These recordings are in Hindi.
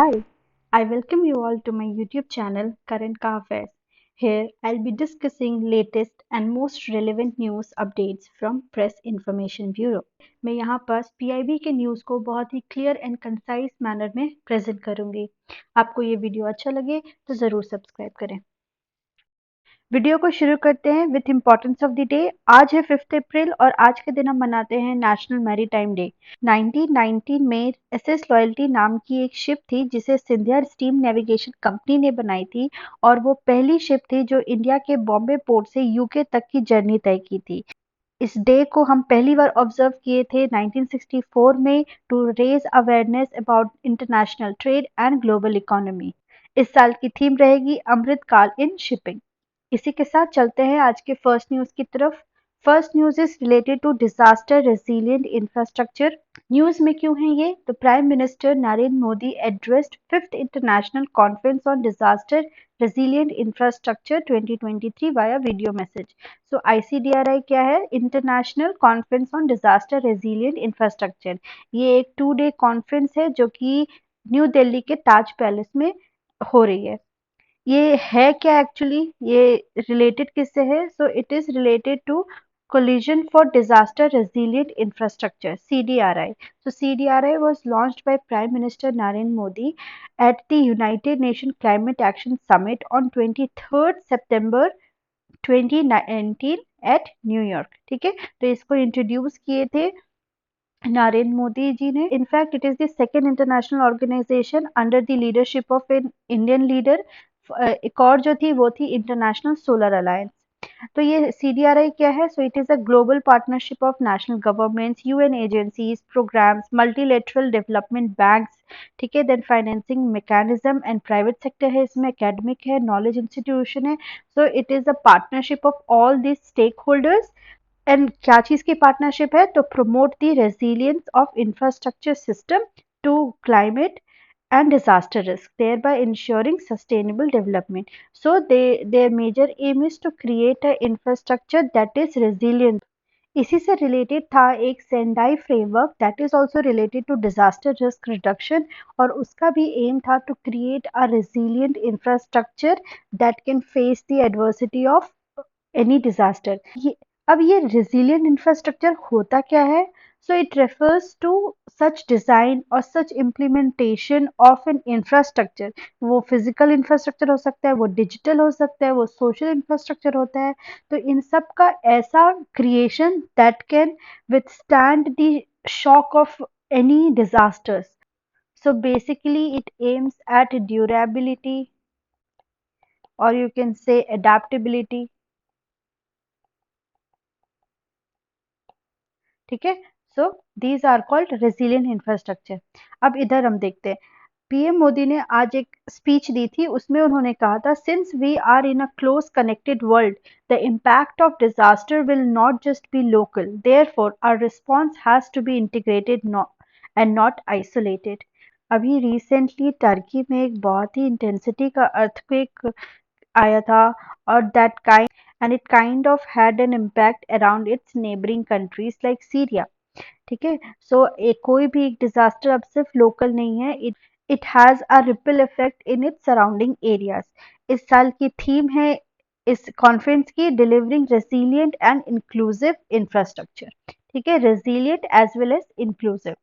Hi, I welcome you all to my YouTube channel Current Car Affairs. Here I'll be discussing latest and most relevant news updates from Press Information Bureau. मैं यहाँ पर PIB के न्यूज़ को बहुत ही क्लियर एंड कंसाइज मैनर में प्रेजेंट करूंगी। आपको ये वीडियो अच्छा लगे तो ज़रूर सब्सक्राइब करें। वीडियो को शुरू करते हैं with importance of the day. आज है 5 अप्रैल और आज के दिन हम मनाते हैं नेशनल मैरीटाइम डे। 1919 में एसएस लॉयल्टी नाम की एक शिप थी जिसे सिंधिया स्टीम नेविगेशन कंपनी ने बनाई थी और वो पहली शिप थी जो इंडिया के बॉम्बे पोर्ट से यूके तक की जर्नी तय की थी। इस डे को हम पहली बार ऑब्जर्व किए थे 1964 में to raise awareness about international trade and global economy. इस साल की थीम रहेगी अमृत काल इन शिपिंग। इसी के साथ चलते हैं आज के फर्स्ट न्यूज की तरफ। First news is related to disaster resilient infrastructure. News में क्यों है ये? तो prime minister Narendra Modi addressed fifth international conference on disaster resilient infrastructure 2023 via video message. So ICDRI क्या है? International conference on disaster resilient infrastructure. ये एक 2 डे कॉन्फ्रेंस है जो कि न्यू दिल्ली के ताज पैलेस में हो रही है। ये है क्या एक्चुअली? ये रिलेटेड किससे है? So it is related to Coalition for Disaster Resilient Infrastructure (CDRI). So CDRI was launched by Prime Minister Narendra Modi at the United Nations Climate Action Summit on 23rd September 2019 at New York। ठीक है, तो इसको इंट्रोड्यूस किए थे नरेंद्र मोदी जी ने। In fact it is the second international organisation under the leadership of an Indian leader. एक और जो थी वो थी इंटरनेशनल सोलर अलायंस। तो ये सीडीआरआई क्या है? So it is a global partnership of national governments, UN agencies, programmes, multilateral development banks. ठीक है, then financing mechanism and private sector है, इसमें एकेडमिक है, नॉलेज इंस्टीट्यूशन है। So it is a partnership of all this stakeholders. And क्या चीज की पार्टनरशिप है? तो promote the resilience of infrastructure system to climate and disaster risk, thereby ensuring sustainable development. So their major aim is to create an infrastructure that is resilient. इसी से रिलेटेड था एक Sendai framework that is also related to disaster risk reduction, और उसका भी एम था to create a resilient infrastructure that can face the adversity of any disaster. अब ये रेजिलियंट इंफ्रास्ट्रक्चर होता क्या है? So it refers to such design और such implementation of an infrastructure. वो फिजिकल इंफ्रास्ट्रक्चर हो सकता है, वो डिजिटल हो सकता है, वो सोशल इंफ्रास्ट्रक्चर होता है। तो इन सब का ऐसा creation that can withstand the shock of any disasters. So basically it aims at durability, or you can say adaptability. ठीक है, so these are called resilient infrastructure. अब इधर हम देखते हैं, पीएम मोदी ने आज एक स्पीच दी थी, उसमें उन्होंने कहा था since we are in a close connected world the impact of disaster will not just be local, therefore our response has to be integrated and not isolated. अभी रिसेंटली टर्की में एक बहुत ही इंटेंसिटी का अर्थक्वेक आया था, और that kind and it kind of had an impact around its neighbouring countries like Syria. ठीक है, सो कोई भी एक डिजास्टर अब सिर्फ लोकल नहीं है, it has a ripple effect in its surrounding areas. इस साल की थीम है इस कॉन्फ्रेंस की delivering resilient and inclusive infrastructure. ठीक है, resilient as well as inclusive.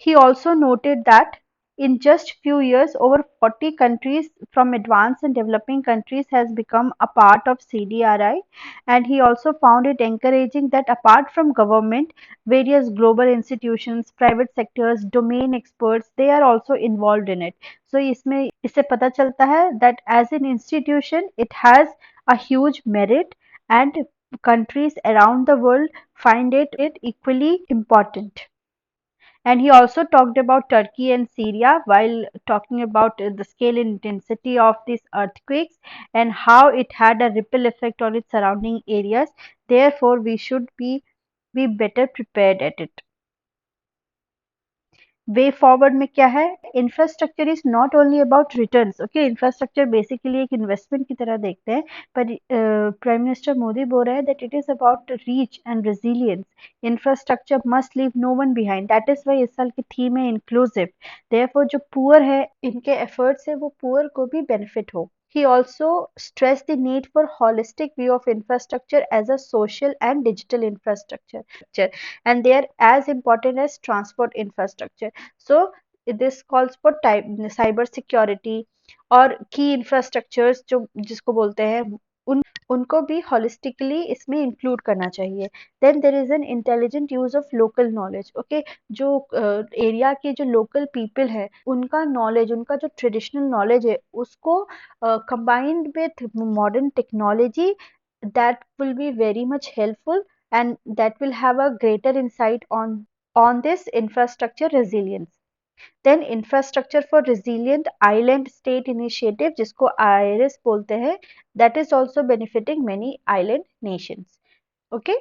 He also noted that in just few years, over 40 countries from advanced and developing countries has become a part of CDRI, and he also found it encouraging that apart from government, various global institutions, private sectors, domain experts, they are also involved in it. So इसमें इससे पता चलता है that as an institution, it has a huge merit, and countries around the world find it equally important. And he also talked about Turkey and Syria while talking about the scale and intensity of these earthquakes and how it had a ripple effect on its surrounding areas. Therefore, we should be better prepared at it. Way forward में क्या है, infrastructure is not only about returns. Okay, infrastructure basically एक इन्वेस्टमेंट की तरह देखते हैं, पर प्राइम मिनिस्टर मोदी बोल रहे हैं that it is about reach and resilience. Infrastructure must leave no one behind, that is why इस साल की थीम है इंक्लूसिव। देयरफॉर जो पुअर है, इनके एफर्ट्स से वो पुअर को भी बेनिफिट हो। He also stressed the need for holistic view of infrastructure as a social and digital infrastructure, and they are as important as transport infrastructure. So this calls for type cyber security और की इंफ्रास्ट्रक्चर्स जो जिसको बोलते हैं, उनको भी होलिस्टिकली इसमें इंक्लूड करना चाहिए। Then there is an intelligent use of local knowledge. Okay, जो एरिया के जो लोकल पीपल है, उनका नॉलेज, उनका जो ट्रेडिशनल नॉलेज है, उसको combined with modern technology, that will be very much helpful, and that will have a greater insight on this infrastructure resilience. Then infrastructure for resilient island state initiative, जिसको आईआरएस बोलते हैं, that is also benefiting many island Nations. Okay,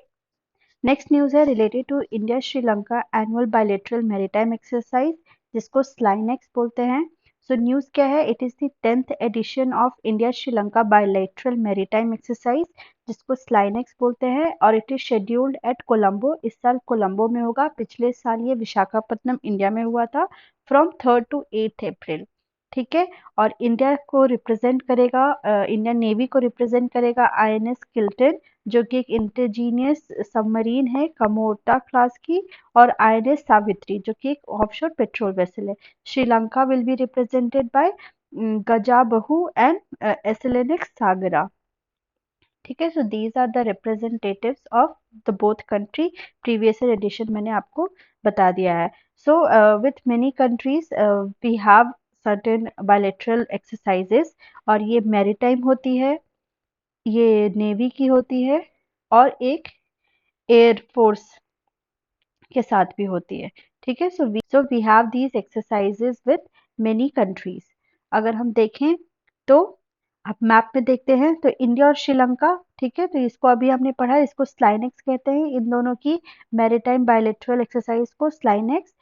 next news है related to India Sri Lanka annual bilateral maritime exercise, जिसको स्लाइनेक्स बोलते हैं। सो न्यूज क्या है, it is the 10th addition of India Sri Lanka bilateral maritime exercise, जिसको स्लाइनेक्स बोलते हैं, और it is scheduled eight Colombo. इस साल कोलंबो में होगा, पिछले साल ये विशाखापट्टनम इंडिया में हुआ था, फ्रॉम 3rd to 8th अप्रैल। ठीक है, और इंडिया को रिप्रेजेंट करेगा, इंडियन नेवी को रिप्रेजेंट करेगा आईएनएस किल्टन, जो कि एक इंडिजीनियस सबमरीन है कमोटा क्लास की, और आईएनएस सावित्री, जो कि एक ऑफशोर पेट्रोल वेसल है। Sri Lanka will be represented by गजाबहू and एसएलएनएक्स सागरा। ठीक है, so these are the representatives of the both country. Previous addition मैंने आपको बता दिया है। So with many countries we have certain bilateral exercises, और ये मैरीटाइम होती है, ये नेवी की होती है, और एक एयर फोर्स के साथ भी होती है। ठीक है, so we have these exercises with many countries. अगर हम देखें तो, आप मैप में देखते हैं तो इंडिया और श्रीलंका, ठीक है, तो इसको अभी हमने पढ़ा, इसको स्लाइनेक्स कहते हैं, इन दोनों की मैरीटाइम बायलैटरल एक्सरसाइज को स्लाइनेक्स।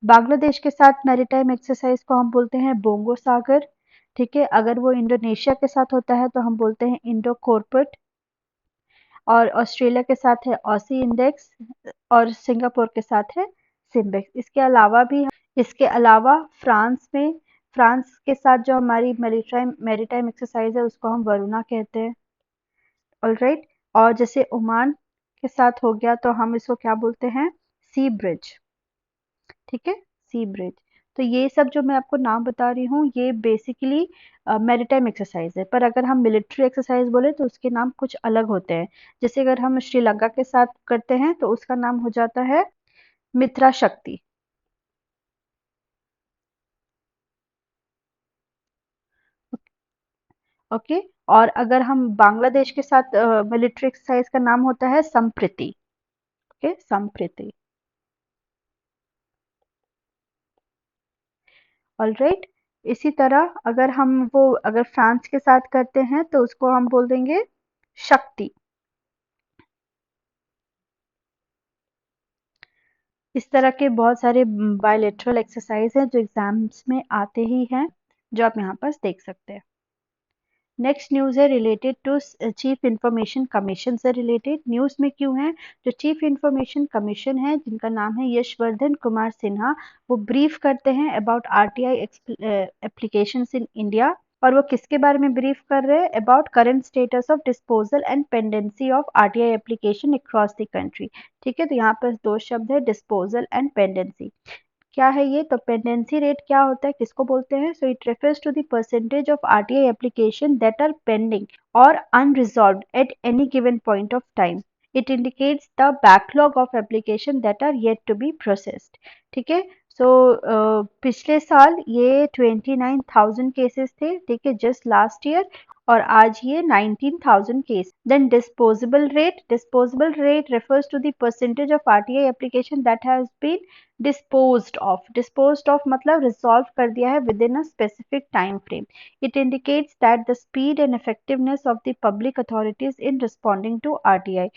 बांग्लादेश के साथ मैरीटाइम एक्सरसाइज को हम बोलते हैं बोंगो सागर। ठीक है, अगर वो इंडोनेशिया के साथ होता है तो हम बोलते हैं इंडो कॉर्पट, और ऑस्ट्रेलिया के साथ है ऑसी इंडेक्स, और सिंगापुर के साथ है सिम्बेक्स। इसके अलावा फ्रांस के साथ जो हमारी मैरीटाइम एक्सरसाइज है, उसको हम वरुणा कहते हैं। ऑलराइट, और जैसे ओमान के साथ हो गया तो हम इसको क्या बोलते हैं, सी ब्रिज। ठीक है, सी ब्रिज। तो ये सब जो मैं आपको नाम बता रही हूँ, ये बेसिकली मैरीटाइम एक्सरसाइज है, पर अगर हम मिलिट्री एक्सरसाइज बोले तो उसके नाम कुछ अलग होते हैं। जैसे अगर हम श्रीलंका के साथ करते हैं तो उसका नाम हो जाता है मित्रा शक्ति। ओके, और अगर हम बांग्लादेश के साथ मिलिट्री एक्सरसाइज का नाम होता है संप्रीति। ओके, संप्रीति। ऑलराइट, इसी तरह अगर फ्रांस के साथ करते हैं तो उसको हम बोल देंगे शक्ति। इस तरह के बहुत सारे बायलैटरल एक्सरसाइज हैं जो एग्जाम्स में आते ही हैं, जो आप यहाँ पर देख सकते हैं। नेक्स्ट न्यूज है related to chief information commission से रिलेटेड। न्यूज में क्यों है, जो चीफ इंफॉर्मेशन कमीशन है, जिनका नाम है यशवर्धन कुमार सिन्हा, वो ब्रीफ करते हैं about RTI applications in India. और वो किसके बारे में ब्रीफ कर रहे हैं, about current status of disposal and pendency of RTI application across the country. ठीक है, तो यहाँ पर दो शब्द है, डिस्पोजल एंड पेंडेंसी। क्या है ये, तो पेंडेंसी रेट क्या होता है, किसको बोलते हैं, so it refers to the percentage of RTI application that are pending और unresolved at any given point of time. It indicates the backlog of application that are yet to be processed. ठीक है, सो पिछले साल ये 29,000 केसेस थे, ठीक है, जस्ट लास्ट ईयर, और आज ये 19,000 case. Then disposable rate refers to the percentage of RTI application that has been disposed of मतलब resolve कर दिया है within a specific time frame. It indicates that the speed and effectiveness of the public authorities in responding to RTI.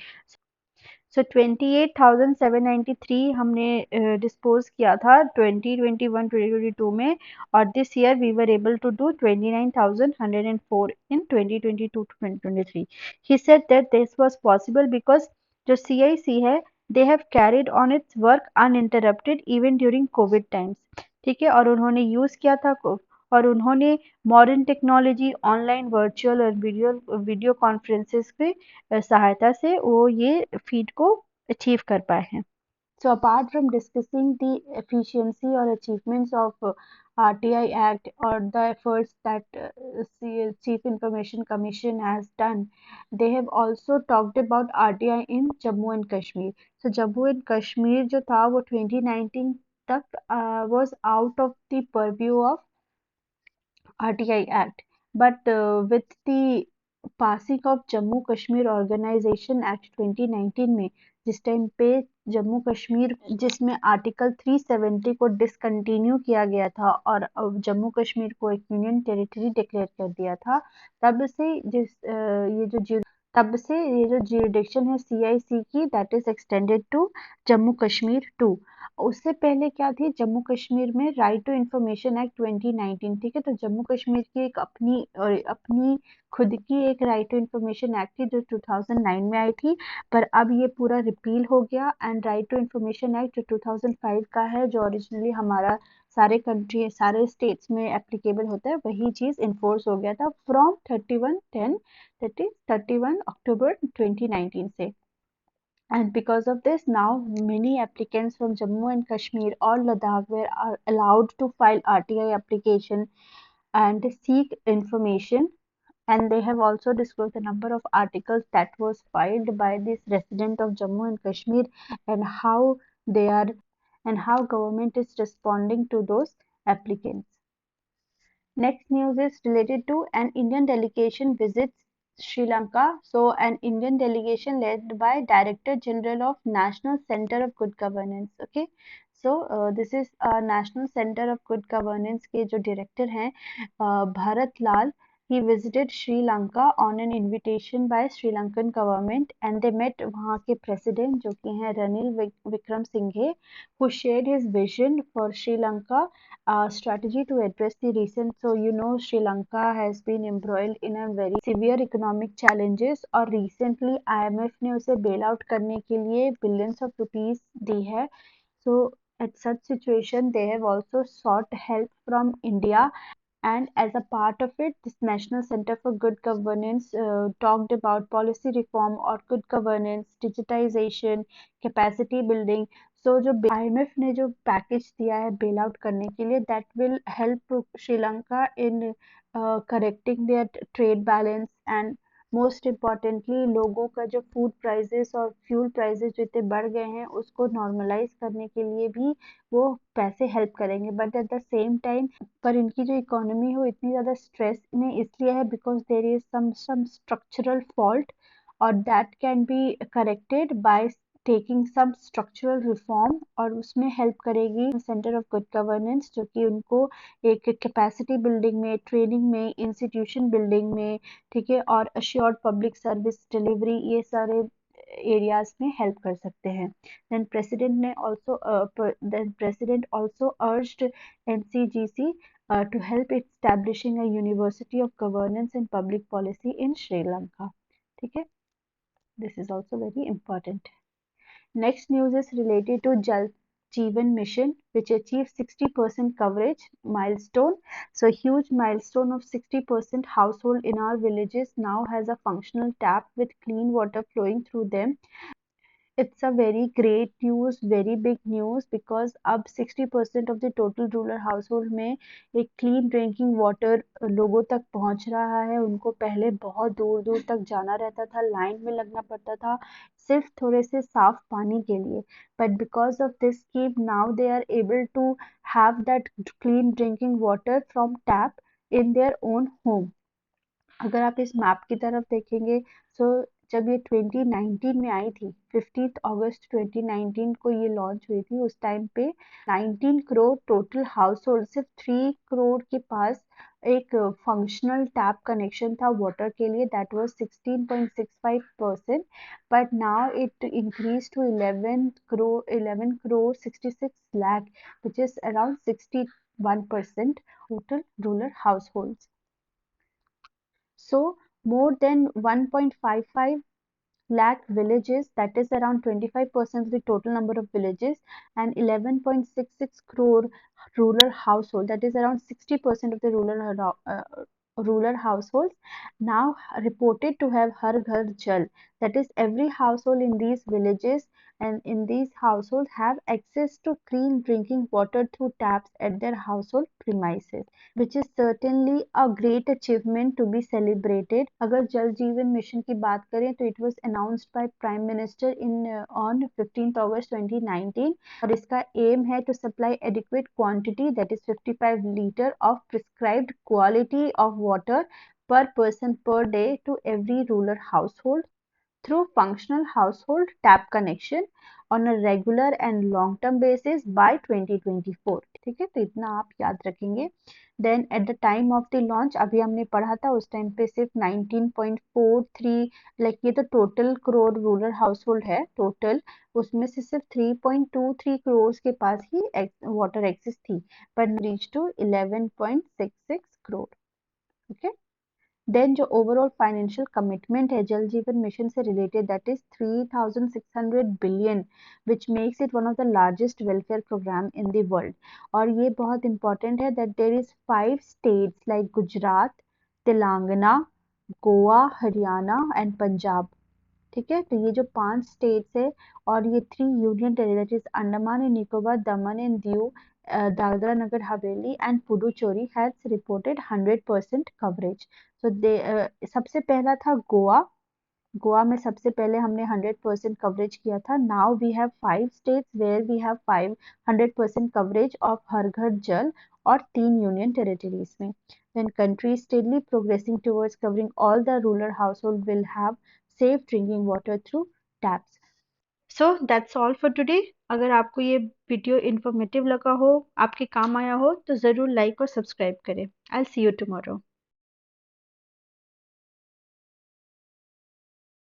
सो 28,793 हमने डिस्पोज किया था 2021-2022 में, और this year we were able to do 29,104 in 2022-2023. He said that this was possible because जो CIC है, they have carried on its work uninterrupted even during COVID times. ठीक है, और उन्होंने यूज किया था और उन्होंने मॉडर्न टेक्नोलॉजी, ऑनलाइन, वर्चुअल और वीडियो वीडियो कॉन्फ्रेंसेस की सहायता से वो ये फीट को अचीव कर पाए हैं. So apart from discussing the efficiency or achievements of RTI Act or the efforts that Chief Information Commission has done, they have also talked about RTI in Jammu and Kashmir. So Jammu and Kashmir जो था वो 2019 तक was out of the purview of RTI Act. But with the passing of Jammu Kashmir Organization Act 2019 में, जिस टाइम पे जम्मू कश्मीर जिसमें आर्टिकल 370 को डिसकंटिन्यू किया गया था और जम्मू कश्मीर को एक यूनियन टेरिटरी डिक्लेयर कर दिया था, तब से ये जो ज्यूरिडिक्शन है CIC की, that is extended to Jammu Kashmir too. उससे पहले क्या थी, जम्मू कश्मीर में राइट टू इंफॉर्मेशन एक्ट 2019. ठीक है, तो जम्मू कश्मीर की एक अपनी खुद की एक राइट टू इंफॉर्मेशन एक्ट थी जो 2009 में आई थी, पर अब ये पूरा रिपील हो गया and right to information act जो 2005 का है, जो ओरिजिनली हमारा सारे स्टेट्स में एप्लीकेबल होता है, वही चीज इन्फोर्स हो गया था फ्रॉम 31/10, दैट इज 31 अक्टूबर 2019 से. And because of this, now many applicants from Jammu and Kashmir or Ladakh were are allowed to file RTI application and seek information. And they have also disclosed the number of articles that was filed by this resident of Jammu and Kashmir, and how they are and how government is responding to those applicants. Next news is related to an Indian delegation visits Sri Lanka. So, an Indian delegation led by Director General of National Center of Good Governance. Okay, so this is National Center of Good Governance के जो director हैं भारत लाल. He visited Sri Lanka on an invitation by Sri Lankan government, and they met वहाँ के president जो कि हैं Ranil Wickremesinghe, who shared his vision for Sri Lanka strategy to address the recent. So Sri Lanka has been embroiled in a very severe economic challenges, और recently IMF ने उसे bail out करने के लिए billions of rupees दी है. So at such situation they have also sought help from India, and as a part of it, this National Center for Good Governance talked about policy reform or good governance, digitization, capacity building. So जो IMF ने जो पैकेज दिया है बेल आउट करने के लिए, that will help Sri Lanka in correcting their trade balance, and most importantly लोगों का जो फूड प्राइजेस और फ्यूल प्राइजेस जो इतने बढ़ गए हैं उसको नॉर्मलाइज करने के लिए भी वो पैसे हेल्प करेंगे. But at the same time पर इनकी जो इकोनॉमी है वो इतनी ज़्यादा स्ट्रेस में इसलिए है because there is some structural fault, और that can be corrected by taking some structural reform, और उसमें हेल्प करेगी सेंटर ऑफ गुड गवर्नेंस, जो कि उनको एक कैपेसिटी बिल्डिंग में, ट्रेनिंग में, इंस्टीट्यूशन बिल्डिंग में, ठीक है, और अश्योर्ड पब्लिक सर्विस डिलीवरी, ये सारे एरियाज में हेल्प कर सकते हैं. Then president also urged NCGC to help establishing a university of governance and public policy in Sri Lanka. ठीक है, this is also very important. Next news is related to Jal Jeevan Mission, which achieved 60% coverage milestone. So huge milestone of 60% household in our villages now has a functional tap with clean water flowing through them. It's a very great news, very big news, because अब 60% of the total rural household में एक clean drinking water लोगों तक पहुंच रहा है. उनको पहले बहुत दूर दूर तक जाना रहता था, लाइन में लगना पड़ता था सिर्फ थोड़े से साफ पानी के लिए. But because of this scheme, now they are able to have that clean drinking water from tap in their own home. अगर आप इस मैप की तरफ देखेंगे, तो जब ये 2019 में आई थी, 15 अगस्त 2019 को ये लॉन्च हुई थी, उस टाइम पे 19 करोड़ टोटल हाउस होल्ड, सिर्फ 3 करोड़ के पास एक फंक्शनल टैप कनेक्शन था वाटर के लिए, that was 16.65%, but now it increase to 11 crore 66 lakh, which is around 61% total rural households. So more than 1.55 lakh villages, that is around 25% of the total number of villages, and 11.66 crore rural household, that is around 60% of the rural households, now reported to have Har Ghar Jal, that is every household in these villages and in these households have access to clean drinking water through taps at their household premises, which is certainly a great achievement to be celebrated. अगर जल जीवन मिशन की बात करें तो it was announced by Prime Minister on 15th August 2019, और इसका aim है to supply adequate quantity, that is 55 liter of prescribed quality of water per person per day to every rural household through functional household tap connection on a regular and long term basis by 2024. ठीक है, तो इतना आप याद रखेंगे. Then at the time of the launch, अभी हमने पढ़ा था उस टाइम पे सिर्फ 19.43, लाइक ये तो टोटल करोड़ रूरल हाउसहोल्ड है टोटल, उसमें से सिर्फ 3.23 करोड़ के पास ही वाटर एक्सेस थी, but reach to 11.66 crore. Okay, then जो ओवरऑल फाइनेंशियल कमिटमेंट है जल जीवन मिशन से related, that is 3600 billion, which makes it one of the largest welfare programme in the world. और ये बहुत इंपॉर्टेंट है that there is 5 states like Gujarat, Telangana, Goa, Haryana and Punjab. ठीक है, तो ये जो 5 स्टेट्स है और ये 3 union territories Andaman and Nicobar, Daman and Diu, Dadra Nagar Haveli and Puducherry has reported 100% coverage. तो सबसे पहला था गोवा. गोवा में सबसे पहले हमने 100% कवरेज किया था. Now we have 5 states where we have 100% coverage of Har Ghar Jal, और 3 यूनियन टेरिटरीज में. When countries steadily progressing towards covering all the rural household will have safe drinking water through taps. So that's all for today. अगर आपको ये वीडियो इन्फॉर्मेटिव लगा हो, आपके काम आया हो, तो ज़रूर लाइक और सब्सक्राइब करें. I'll see you tomorrow.